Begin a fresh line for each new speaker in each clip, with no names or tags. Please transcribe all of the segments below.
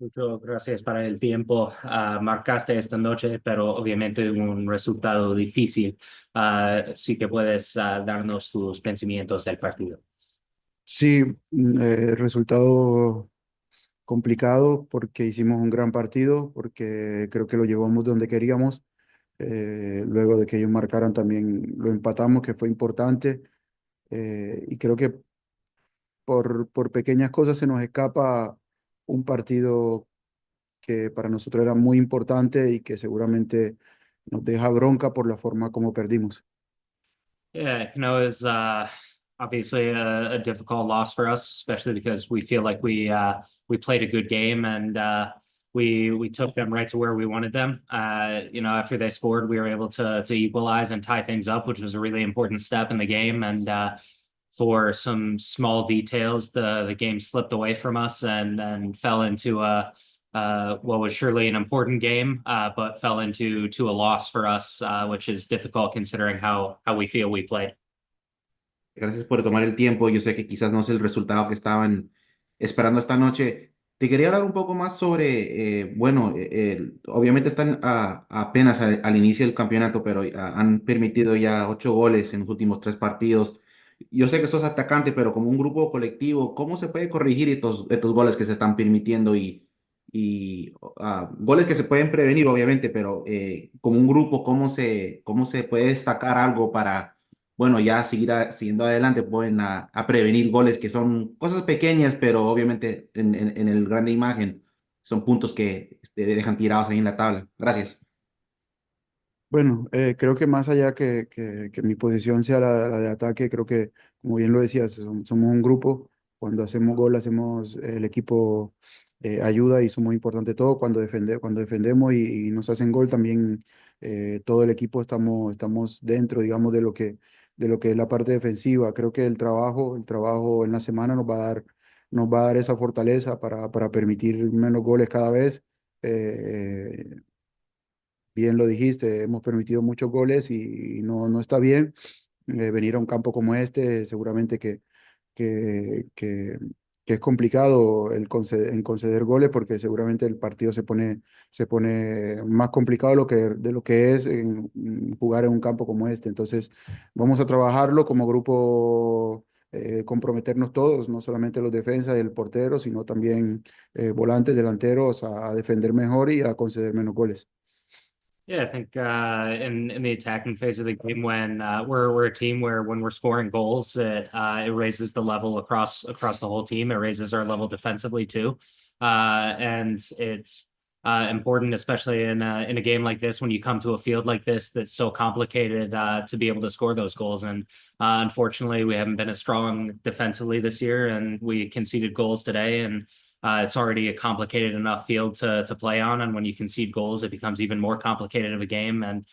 Muchas gracias para el tiempo. Marcaste esta noche, pero obviamente un resultado difícil. Sí que puedes darnos tus pensamientos del partido.
Sí, resultado complicado porque hicimos un gran partido, porque creo que lo llevamos donde queríamos. Luego de que ellos marcaran también lo empatamos, que fue importante. Y creo que por pequeñas cosas se nos escapa un partido que para nosotros era muy importante y que seguramente nos deja bronca por la forma como perdimos.
Yeah, it was obviously a difficult loss for us, especially because we feel like we played a good game and we took them right to where we wanted them. After they scored, we were able to equalize and tie things up, which was a really important step in the game. And for some small details, the game slipped away from us and fell into what was surely an important game, but fell into a loss for us, which is difficult considering how we feel we played.
Gracias por tomar el tiempo. Yo sé que quizás no es el resultado que estaban esperando esta noche. Te quería hablar un poco más sobre, bueno, obviamente están apenas al inicio del campeonato, pero han permitido ya 8 goles en los últimos 3 partidos. Yo sé que sos atacante, pero como un grupo colectivo, ¿cómo se puede corregir estos goles que se están permitiendo y goles que se pueden prevenir, obviamente, pero como un grupo, ¿cómo se puede destacar algo para bueno, ya siguiendo adelante pueden a prevenir goles que son cosas pequeñas, pero obviamente en el grande imagen son puntos que dejan tirados ahí en la tabla? Gracias.
Bueno, creo que más allá que mi posición sea la de ataque, creo que, como bien lo decías, somos un grupo. Cuando hacemos gol, el equipo ayuda y eso es muy importante todo. Cuando defendemos y nos hacen gol, también todo el equipo estamos dentro, digamos, de lo que es la parte defensiva. Creo que el trabajo en la semana nos va a dar esa fortaleza para permitir menos goles cada vez. Eh, Bien lo dijiste, hemos permitido muchos goles y no está bien venir a un campo como este. Seguramente que, que, que es complicado en conceder goles porque seguramente el partido se pone más complicado de lo que es jugar en un campo como este. Entonces, vamos a trabajarlo como grupo. Comprometernos todos, no solamente los defensas y el portero, sino también volantes, delanteros, a defender mejor y a conceder menos goles.
Yeah, I think in the attacking phase of the game, when we're a team where when we're scoring goals, it raises the level across the whole team. It raises our level defensively too, and it's important, especially in a game like this, when you come to a field like this that's so complicated, to be able to score those goals. And unfortunately, we haven't been as strong defensively this year, and we conceded goals today. And it's already a complicated enough field to play on, and when you concede goals, it becomes even more complicated of a game, and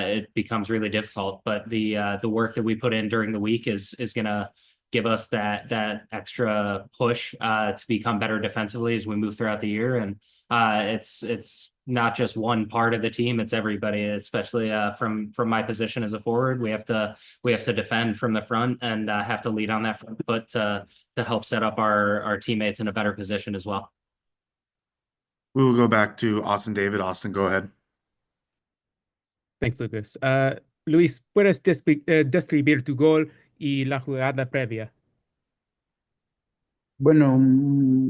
it becomes really difficult. But the work that we put in during the week is going to give us that extra push to become better defensively as we move throughout the year. And it's not just one part of the team; it's everybody, especially from my position as a forward. We have to defend from the front and have to lead on that front foot to help set up our teammates in a better position as well.
We will go back to Austin David. Austin, go ahead.
Thanks, Lucas. Luis, ¿puedes describir tu gol y la jugada previa?
Bueno,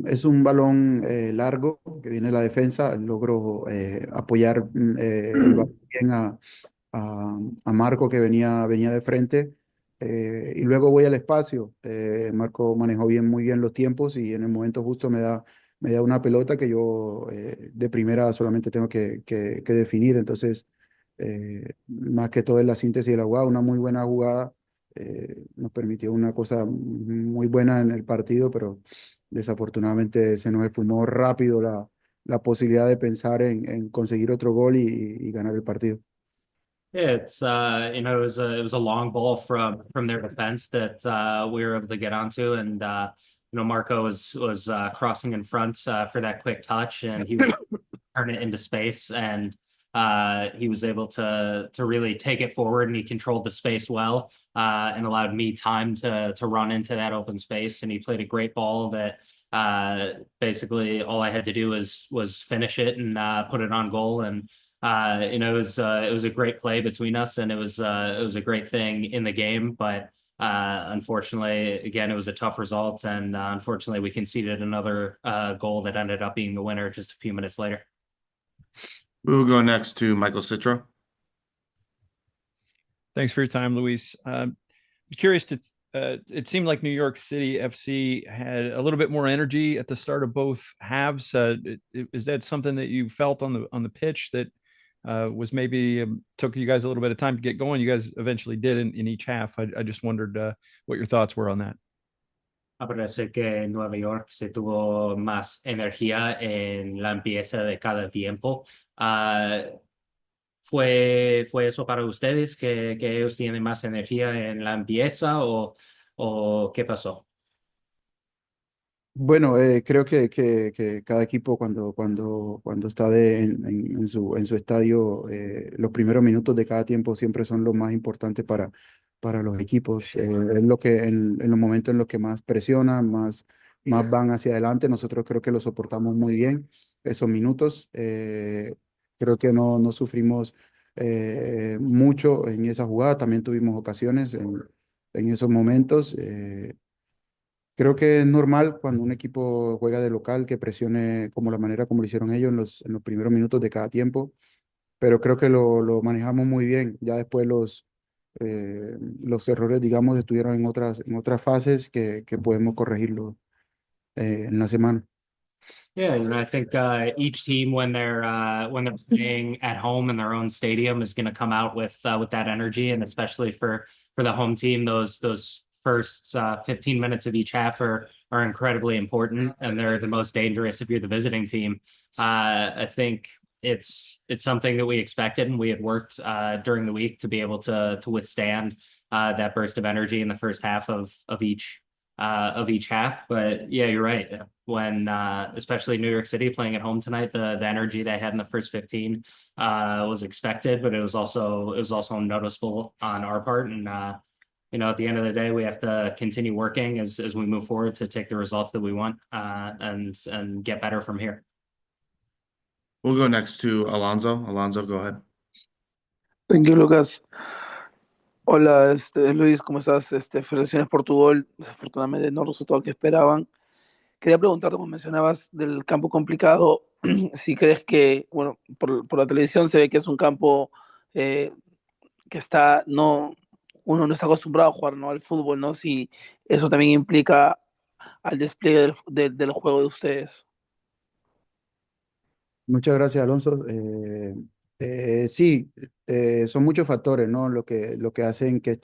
es un balón largo que viene de la defensa. Logro apoyar el balón bien a Marco que venía de frente. Y luego voy al espacio. Marco manejó muy bien los tiempos y en el momento justo me da una pelota que yo de primera solamente tengo que definir. Entonces, más que todo es la síntesis de la jugada, una muy buena jugada. Nos permitió una cosa muy buena en el partido, pero desafortunadamente se nos esfumó rápido la posibilidad de pensar en conseguir otro gol y ganar el partido.
Yeah, it was a long ball from their defense that we were able to get onto, and Marco was crossing in front for that quick touch, and he was turn it into space, and he was able to really take it forward, and he controlled the space well, and allowed me time to run into that open space, and he played a great ball that basically all I had to do was finish it and put it on goal. And it was a great play between us, and it was a great thing in the game. But unfortunately, again, it was a tough result, and unfortunately, we conceded another goal that ended up being the winner just a few minutes later.
We will go next to Michael Citro.
Thanks for your time, Luis. Curious to, it seemed like New York City FC had a little bit more energy at the start of both halves. Is that something that you felt on the pitch that was maybe took you guys a little bit of time to get going? You guys eventually did in each half. I just wondered what your thoughts were on that.
Parece que Nueva York se tuvo más energía en la empieza de cada tiempo. ¿Fue eso para ustedes que ellos tienen más energía en la empieza o qué pasó?
Bueno, creo que cada equipo cuando está en su estadio, los primeros minutos de cada tiempo siempre son los más importantes para los equipos. Es lo que en los momentos en los que más presionan, más van hacia adelante. Nosotros creo que lo soportamos muy bien esos minutos. Creo que no sufrimos mucho en esa jugada. También tuvimos ocasiones en esos momentos. Creo que es normal cuando un equipo juega de local que presione como la manera como lo hicieron ellos en los primeros minutos de cada tiempo, pero creo que lo manejamos muy bien. Ya después los errores, digamos, estuvieron en otras fases que podemos corregirlo en la semana.
Yeah, I think each team when they're playing at home in their own stadium is going to come out with that energy, and especially for the home team, those first 15 minutes of each half are incredibly important, and they're the most dangerous if you're the visiting team. I think it's something that we expected, and we had worked during the week to be able to withstand that burst of energy in the first half of each half. But yeah, you're right. When especially New York City playing at home tonight, the energy they had in the first 15 was expected, but it was also noticeable on our part. And at the end of the day, we have to continue working as we move forward to take the results that we want and get better from here.
We'll go next to Alonso. Alonso, go ahead.
Thank you, Lucas. Hola, Luis, ¿cómo estás? Felicitaciones por tu gol. Desafortunadamente no resultó lo que esperaban. Quería preguntarte, como mencionabas, del campo complicado, si crees que, bueno, por la televisión se ve que es un campo que uno no está acostumbrado a jugar, ¿no?, al fútbol, ¿no? Si eso también implica al despliegue del juego de ustedes.
Muchas gracias, Alonso. Sí, son muchos factores, ¿no? Lo que hacen que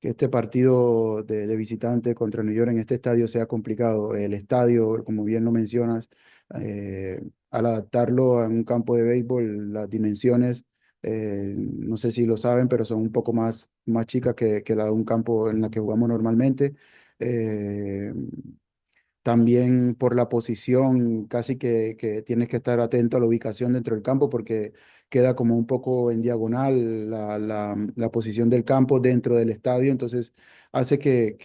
este partido de visitante contra New York en este estadio sea complicado. El estadio, como bien lo mencionas, al adaptarlo a un campo de béisbol, las dimensiones, no sé si lo saben, pero son un poco más chicas que la de un campo en la que jugamos normalmente. Eh, También por la posición, casi que tienes que estar atento a la ubicación dentro del campo porque queda como un poco en diagonal la posición del campo dentro del estadio. Entonces hace que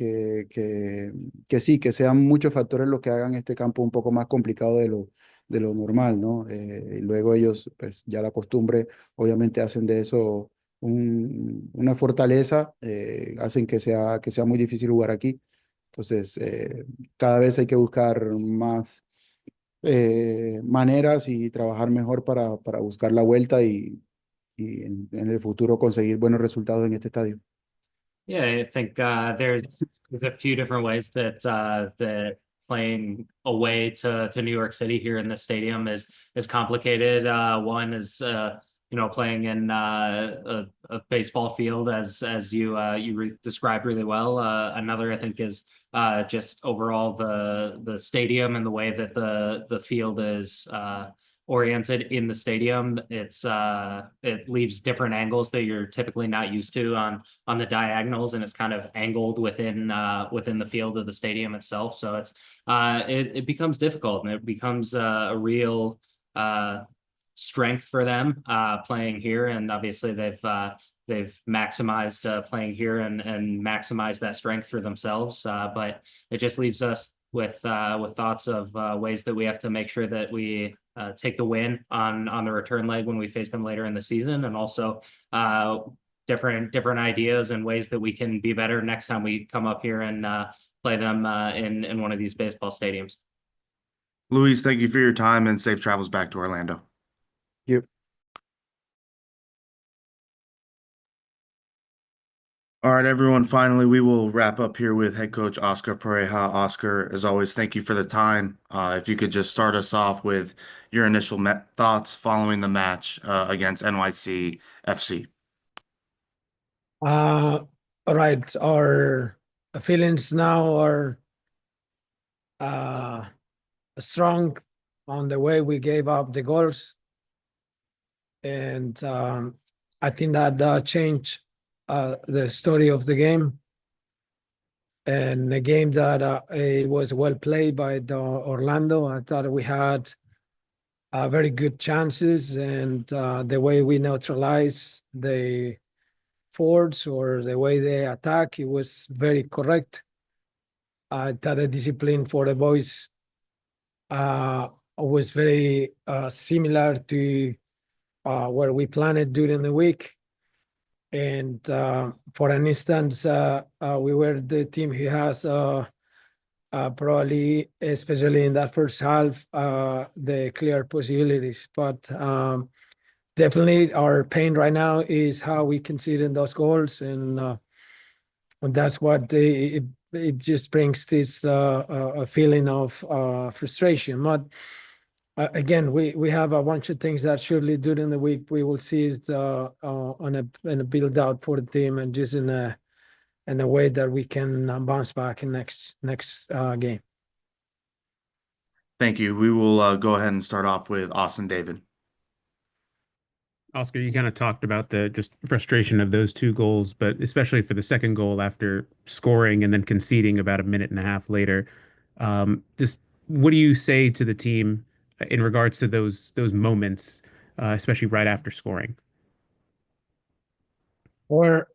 sí, que sean muchos factores los que hagan este campo un poco más complicado de lo normal, ¿no? Y luego ellos, pues ya la costumbre, obviamente hacen de eso una fortaleza, hacen que sea muy difícil jugar aquí. Entonces, cada vez hay que buscar más maneras y trabajar mejor para buscar la vuelta y en el futuro conseguir buenos resultados en este estadio.
Yeah, I think there's a few different ways that playing away to New York City here in the stadium is complicated. One is playing in a baseball field as you described really well. Another I think is just overall the stadium and the way that the field is oriented in the stadium. It leaves different angles that you're typically not used to on the diagonals, and it's kind of angled within the field of the stadium itself. So it becomes difficult, and it becomes a real strength for them playing here. And obviously they've maximized playing here and maximized that strength for themselves. But it just leaves us with thoughts of ways that we have to make sure that we take the win on the return leg when we face them later in the season, and also different ideas and ways that we can be better next time we come up here and play them in one of these baseball stadiums.
Luis, thank you for your time and safe travels back to Orlando.
Yep.
All right, everyone. Finally, we will wrap up here with head coach Oscar Pareja. Oscar, as always, thank you for the time. If you could just start us off with your initial thoughts following the match against NYCFC.
All right, our feelings now are strong on the way we gave up the goals, and I think that changed the story of the game, and a game that it was well played by Orlando. I thought we had very good chances, and the way we neutralized the forwards or the way they attack, it was very correct. I thought the discipline for the boys was very similar to where we planned during the week. And for an instance, we were the team who has probably, especially in that first half, the clear possibilities. But definitely our pain right now is how we concede those goals. And that's what it just brings this a feeling of frustration. But again, we have a bunch of things that surely during the week we will see it on a build out for the team, and just in a way that we can bounce back in next game.
Thank you. We will go ahead and start off with Austin David.
Oscar, you kind of talked about the just frustration of those two goals, but especially for the second goal after scoring and then conceding about a minute and a half later. Just what do you say to the team in regards to those moments, especially right after scoring?
Or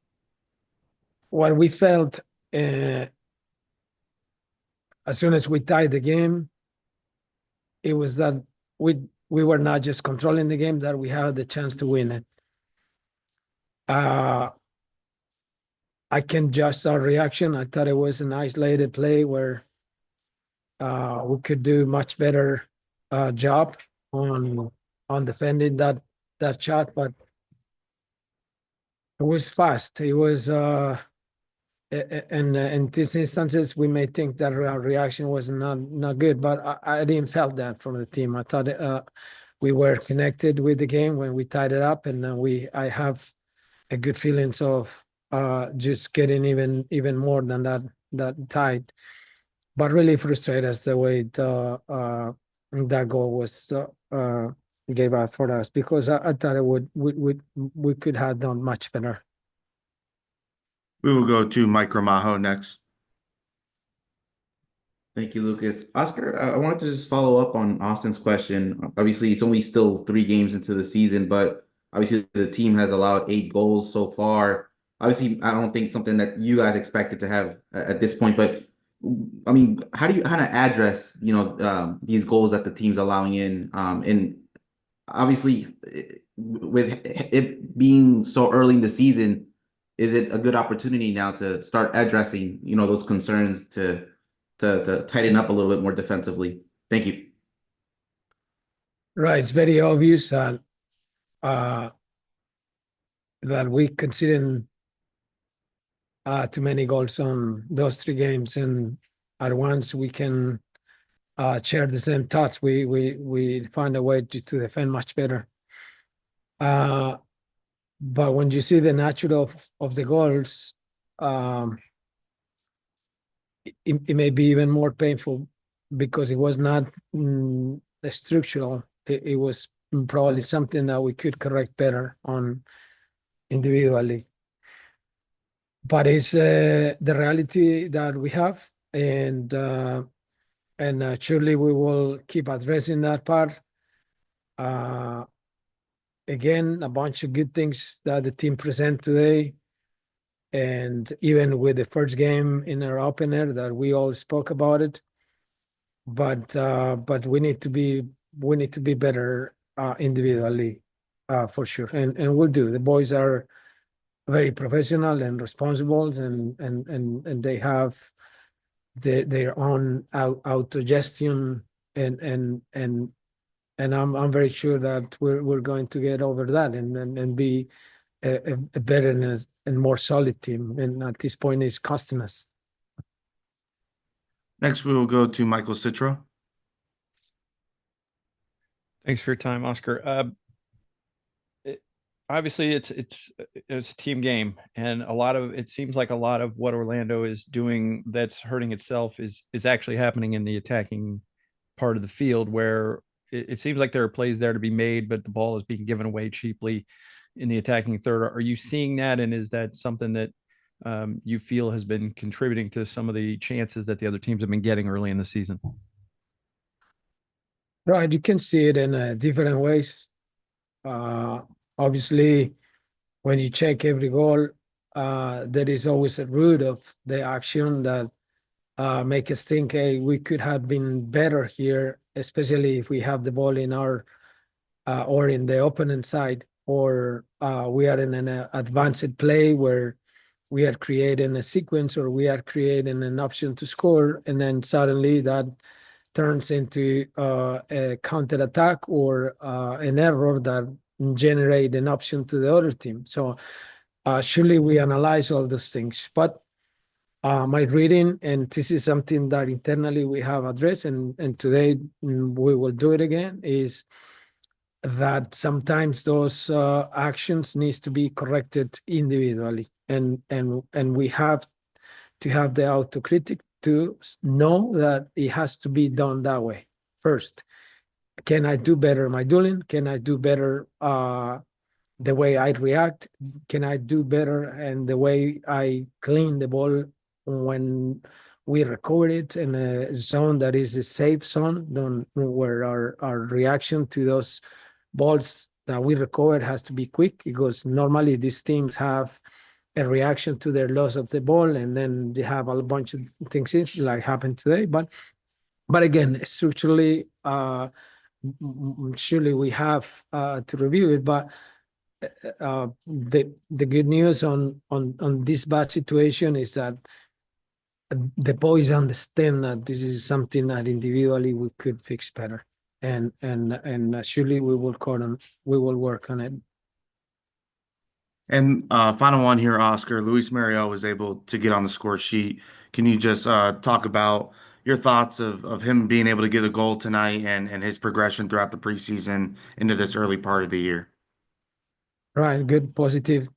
what we felt as soon as we tied the game, it was that we were not just controlling the game, that we had the chance to win it. I can judge our reaction. I thought it was an isolated play where we could do much better job on defending that shot, but it was fast. It was and in these instances we may think that our reaction was not good, but I didn't felt that from the team. I thought we were connected with the game when we tied it up, and I have a good feelings of just getting even more than that tied. But really frustrated as the way that goal was gave out for us, because I thought we could have done much better.
We will go to Mike Gramajo next.
Thank you, Lucas. Oscar, I wanted to just follow up on Austin's question. Obviously, it's only still 3 games into the season, but obviously the team has allowed 8 goals so far. Obviously, I don't think something that you guys expected to have at this point, but I mean, how do you kind of address, these goals that the team's allowing in? And obviously, with it being so early in the season, is it a good opportunity now to start addressing, those concerns to tighten up a little bit more defensively? Thank you.
Right, it's very obvious that we conceded too many goals on those 3 games, and at once we can share the same thoughts. We find a way to defend much better. But when you see the nature of the goals, it may be even more painful, because it was not structural. It was probably something that we could correct better on individually. But it's the reality that we have, and surely we will keep addressing that part. Again, a bunch of good things that the team present today, and even with the first game in our opener that we all spoke about it, but we need to be better individually, for sure, and we'll do. The boys are very professional and responsible, and they have their own autogestion, and I'm very sure that we're going to get over that and be a better and more solid team. And at this point, it's costing us.
Next, we will go to Michael Citro.
Thanks for your time, Oscar. Obviously, it's a team game, and it seems like a lot of what Orlando is doing that's hurting itself is actually happening in the attacking part of the field, where it seems like there are plays there to be made, but the ball is being given away cheaply in the attacking third. Are you seeing that, and is that something that you feel has been contributing to some of the chances that the other teams have been getting early in the season?
Right, you can see it in different ways. Obviously, when you check every goal, there is always a root of the action that make us think, hey, we could have been better here, especially if we have the ball in our or in the opponent side, or we are in an advanced play where we are creating a sequence or we are creating an option to score, and then suddenly that turns into a counter attack or an error that generate an option to the other team. So surely we analyze all those things, but my reading, and this is something that internally we have addressed, and today we will do it again, is that sometimes those actions needs to be corrected individually, and we have to have the autocritic to know that it has to be done that way first. Can I do better my dueling? Can I do better the way I react? Can I do better and the way I clean the ball when we recover it in a zone that is a safe zone, where our reaction to those balls that we recovered has to be quick, because normally these teams have a reaction to their loss of the ball, and then they have a bunch of things like happened today. But again, structurally, surely we have to review it. But the good news on this bad situation is that the boys understand that this is something that individually we could fix better, and surely we will work on it.
And final one here, Oscar. Luis Muriel was able to get on the score sheet. Can you just talk about your thoughts of him being able to get a goal tonight and his progression throughout the preseason into this early part of the year?
Right, good, positive.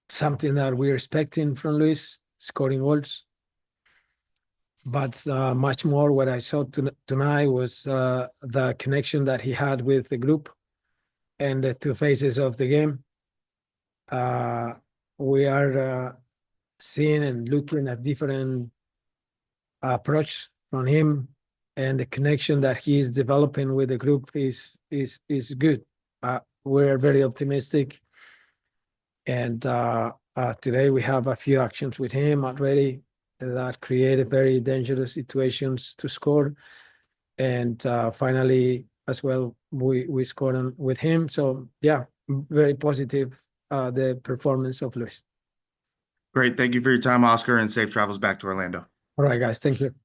Something that we're expecting from Luis, scoring goals. But much more what I saw tonight was the connection that he had with the group and the two phases of the game. We are seeing and looking at different approach from him, and the connection that he is developing with the group is good. We're very optimistic, and today we have a few actions with him already that created very dangerous situations to score, and finally as well we scored with him. So yeah, very positive the performance of Luis.
Great. Thank you for your time, Oscar, and safe travels back to Orlando.
All right, guys. Thank you.